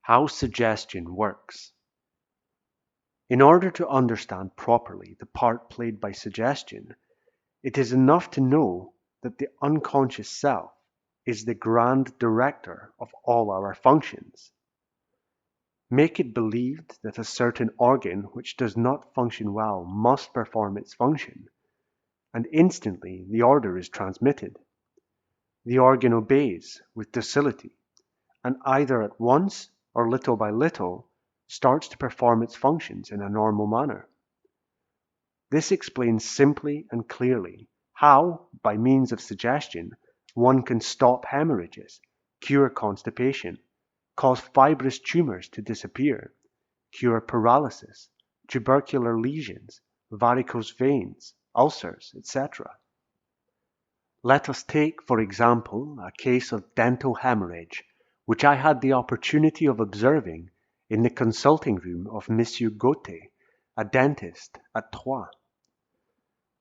How suggestion works. In order to understand properly the part played by suggestion, it is enough to know that the unconscious self is the grand director of all our functions. Make it believed that a certain organ which does not function well must perform its function, and instantly the order is transmitted. The organ obeys with docility, and either at once or little by little starts to perform its functions in a normal manner. This explains simply and clearly how, by means of suggestion, one can stop hemorrhages, cure constipation, cause fibrous tumors to disappear, cure paralysis, tubercular lesions, varicose veins, ulcers, etc. Let us take, for example, a case of dental hemorrhage, which I had the opportunity of observing in the consulting room of Monsieur Gautier, a dentist at Troyes.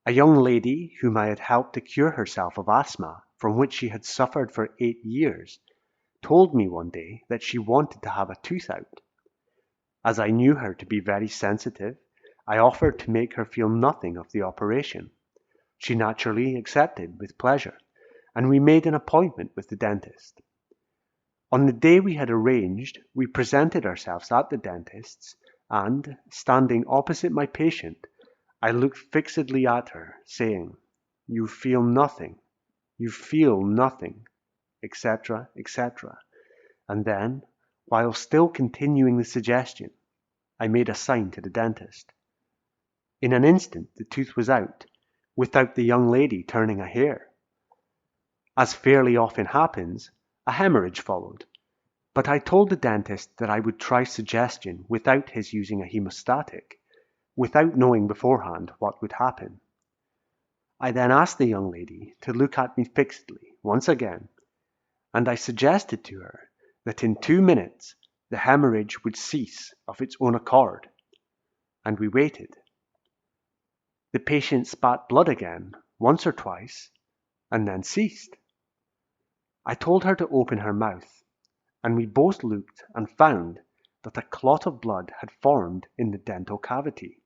A young lady whom I had helped to cure herself of asthma, from which she had suffered for 8 years, told me one day that she wanted to have a tooth out. As I knew her to be very sensitive, I offered to make her feel nothing of the operation. She naturally accepted with pleasure, and we made an appointment with the dentist. On the day we had arranged, we presented ourselves at the dentist's, and, standing opposite my patient, I looked fixedly at her, saying, "You feel nothing, you feel nothing," etc., etc. And then, while still continuing the suggestion, I made a sign to the dentist. In an instant the tooth was out, without the young lady turning a hair. As fairly often happens, a hemorrhage followed, but I told the dentist that I would try suggestion without his using a hemostatic, without knowing beforehand what would happen. I then asked the young lady to look at me fixedly once again, and I suggested to her that in 2 minutes the hemorrhage would cease of its own accord, and we waited. The patient spat blood again, once or twice, and then ceased. I told her to open her mouth, and we both looked and found that a clot of blood had formed in the dental cavity.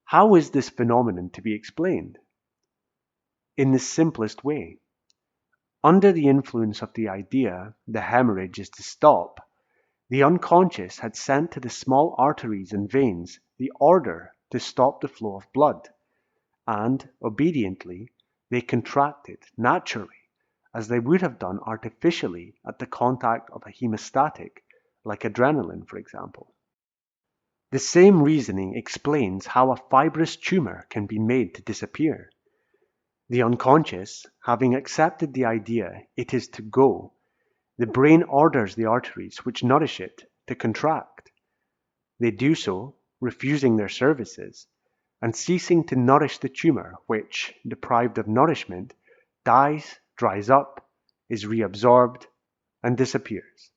How is this phenomenon to be explained? In the simplest way. Under the influence of the idea the hemorrhage is to stop, the unconscious had sent to the small arteries and veins the order to stop the flow of blood, and, obediently, they contracted naturally, as they would have done artificially at the contact of a hemostatic, like adrenaline, for example. The same reasoning explains how a fibrous tumor can be made to disappear. The unconscious, having accepted the idea it is to go, the brain orders the arteries which nourish it to contract. They do so, refusing their services, and ceasing to nourish the tumor which, deprived of nourishment, dies, dries up, is reabsorbed, and disappears.